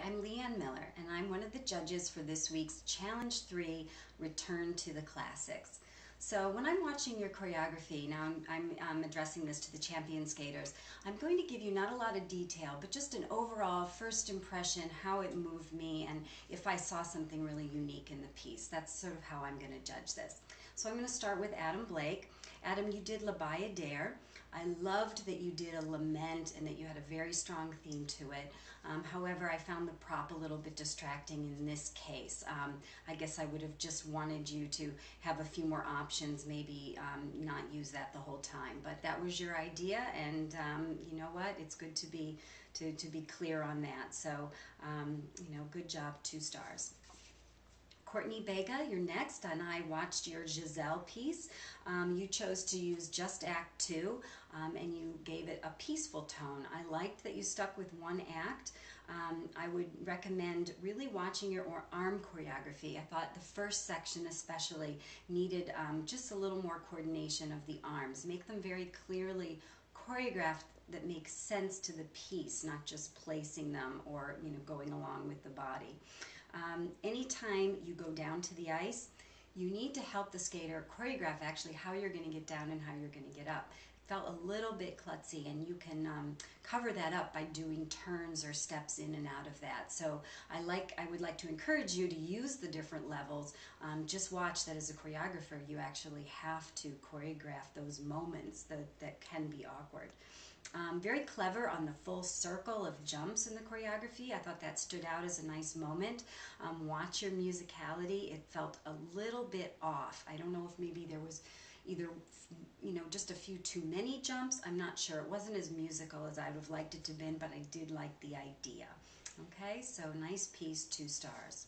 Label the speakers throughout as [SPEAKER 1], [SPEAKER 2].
[SPEAKER 1] I'm Leanne Miller, and I'm one of the judges for this week's Challenge 3 Return to the Classics. So when I'm watching your choreography, now I'm addressing this to the champion skaters, I'm going to give you not a lot of detail, but just an overall first impression, how it moved me, and if I saw something really unique in the piece. That's sort of how I'm going to judge this. So I'm going to start with Adam Blake. Adam, you did La Bayadere. I loved that you did a lament and that you had a very strong theme to it. However, I found the prop a little bit distracting in this case. I guess I would have just wanted you to have a few more options, maybe not use that the whole time. But that was your idea, and you know what? It's good to be clear on that. So you know, good job, 2 stars. Courtney Baker, you're next, and I watched your Giselle piece. You chose to use just Act 2, and you gave it a peaceful tone. I liked that you stuck with 1 act. I would recommend really watching your arm choreography. I thought the first section especially needed just a little more coordination of the arms. Make them very clearly choreographed that makes sense to the piece, not just placing them or going along with the body. Anytime you go down to the ice, you need to help the skater choreograph actually how you're going to get down and how you're going to get up. It felt a little bit klutzy, and you can cover that up by doing turns or steps in and out of that. So I would like to encourage you to use the different levels. Just watch that as a choreographer, you actually have to choreograph those moments that can be awkward. Very clever on the full circle of jumps in the choreography. I thought that stood out as a nice moment. Watch your musicality. It felt a little bit off. I don't know if maybe there was either just a few too many jumps. I'm not sure. It wasn't as musical as I would have liked it to have been, but I did like the idea. Okay, so nice piece, 2 stars.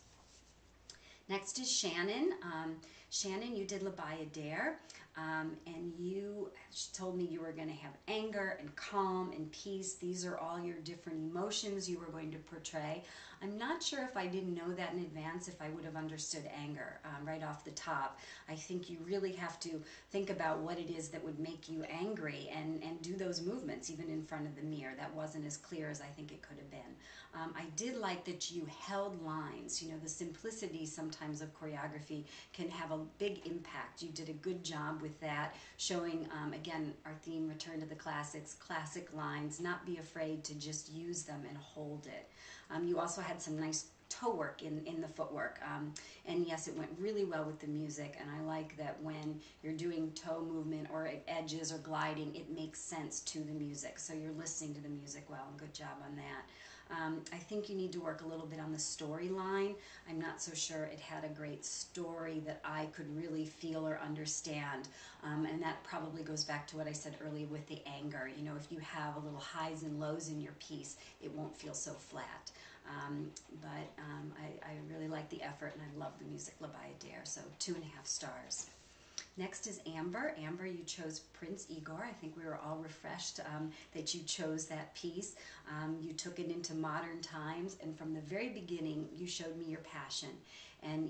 [SPEAKER 1] Next is Shanon. Shanon, you did La Bayadere, and she told me you were going to have anger and calm and peace. These are all your different emotions you were going to portray. I'm not sure if I didn't know that in advance, if I would have understood anger right off the top. I think you really have to think about what it is that would make you angry and do those movements even in front of the mirror. That wasn't as clear as I think it could have been. I did like that you held lines. The simplicity sometimes of choreography can have a big impact. You did a good job with that, showing, again, our theme, Return to the Classics, classic lines, not be afraid to just use them and hold it. You also had some nice toe work in the footwork, and yes, it went really well with the music, and I like that when you're doing toe movement or edges or gliding, it makes sense to the music, so you're listening to the music well, and good job on that. I think you need to work a little bit on the storyline. I'm not so sure it had a great story that I could really feel or understand, and that probably goes back to what I said earlier with the anger. If you have a little highs and lows in your piece, it won't feel so flat. But I really like the effort, and I love the music, La Bayadere, so 2.5 stars. Next is Amber. Amber, you chose Prince Igor. I think we were all refreshed that you chose that piece. You took it into modern times, and from the very beginning, you showed me your passion. And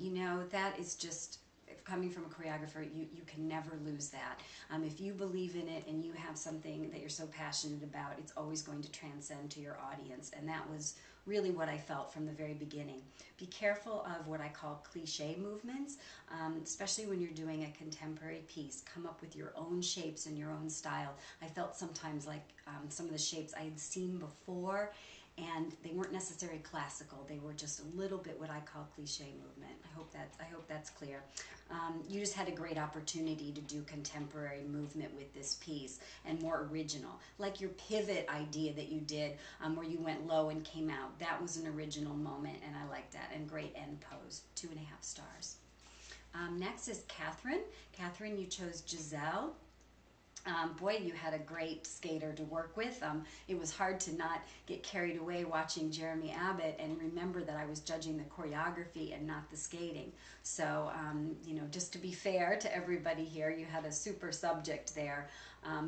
[SPEAKER 1] that is just, coming from a choreographer, you can never lose that. If you believe in it and you have something that you're so passionate about, it's always going to transcend to your audience, and that was really what I felt from the very beginning. Be careful of what I call cliche movements, especially when you're doing a contemporary piece. Come up with your own shapes and your own style. I felt sometimes like some of the shapes I had seen before, and they weren't necessarily classical. They were just a little bit what I call cliche movement. I hope that's clear. You just had a great opportunity to do contemporary movement with this piece and more original. Like your pivot idea that you did where you went low and came out. That was an original moment, and I like that. And great end pose, 2.5 stars. Next is Katherine. Katherine, you chose Giselle. Boy, you had a great skater to work with. It was hard to not get carried away watching Jeremy Abbott and remember that I was judging the choreography and not the skating. So, just to be fair to everybody here, you had a super subject there.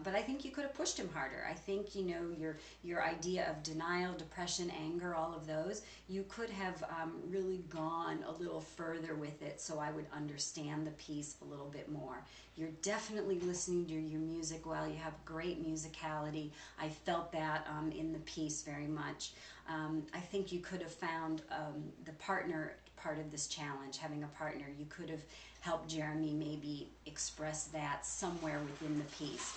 [SPEAKER 1] But I think you could have pushed him harder. I think, your idea of denial, depression, anger, all of those, you could have really gone a little further with it, so I would understand the piece a little bit more. You're definitely listening to your music well. You have great musicality. I felt that in the piece very much. I think you could have found the partner part of this challenge, having a partner. You could have helped Jeremy maybe express that somewhere within the piece.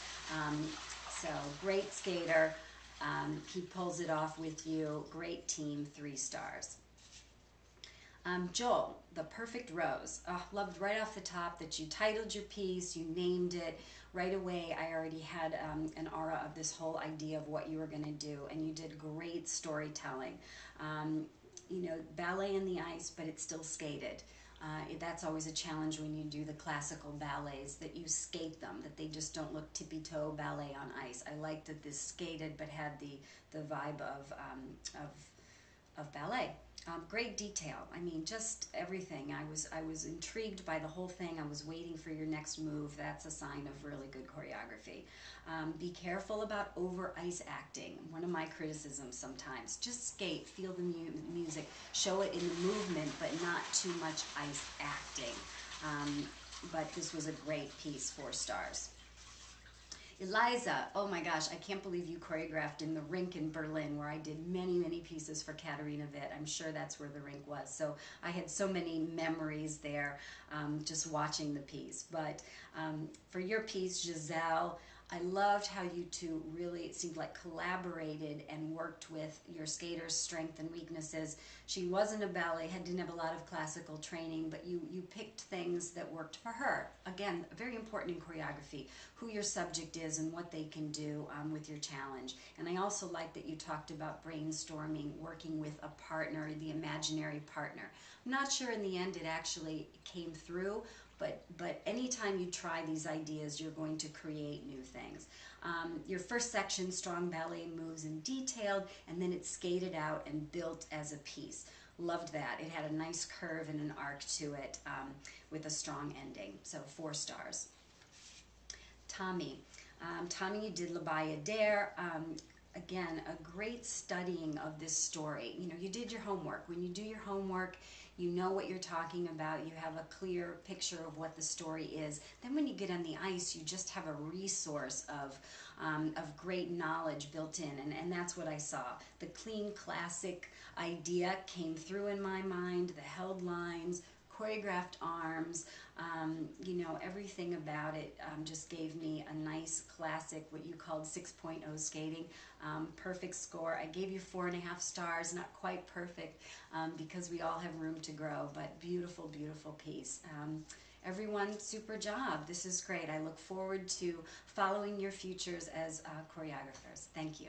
[SPEAKER 1] So great skater. He pulls it off with you. Great team, 3 stars. Joel, the perfect rose. Oh, loved right off the top that you titled your piece, you named it. Right away, I already had an aura of this whole idea of what you were going to do, and you did great storytelling. You know, ballet in the ice, but it's still skated. That's always a challenge when you do the classical ballets, that you skate them, that they just don't look tippy-toe ballet on ice. I liked that this skated but had the vibe of ballet. Great detail. I mean, just everything. I was intrigued by the whole thing. I was waiting for your next move. That's a sign of really good choreography. Be careful about over ice acting. One of my criticisms sometimes. Just skate, feel the music, show it in the movement, but not too much ice acting. But this was a great piece, 4 stars. Eliza, oh my gosh, I can't believe you choreographed in the rink in Berlin, where I did many, many pieces for Katherine. I'm sure that's where the rink was. So I had so many memories there just watching the piece. But for your piece, Giselle, I loved how you two really, it seemed like, collaborated and worked with your skater's strengths and weaknesses. She wasn't a ballet, didn't have a lot of classical training, but you picked things that worked for her. Again, very important in choreography, who your subject is and what they can do with your challenge. And I also like that you talked about brainstorming, working with a partner, the imaginary partner. I'm not sure in the end it actually came through, but anytime you try these ideas, you're going to create new things. Your first section, strong ballet moves and detailed, and then it's skated out and built as a piece. Loved that. It had a nice curve and an arc to it with a strong ending. So 4 stars. Tommy. Tommy, you did La Bayadere. Again, a great studying of this story. You know, you did your homework. When you do your homework, you know what you're talking about. You have a clear picture of what the story is. Then when you get on the ice, you just have a resource of great knowledge built in, and that's what I saw. The clean classic idea came through in my mind, the held lines, choreographed arms, you know, everything about it just gave me a nice classic, what you called 6.0 skating. Perfect score. I gave you 4.5 stars, not quite perfect because we all have room to grow, but beautiful, beautiful piece. Everyone, super job. This is great. I look forward to following your futures as choreographers. Thank you.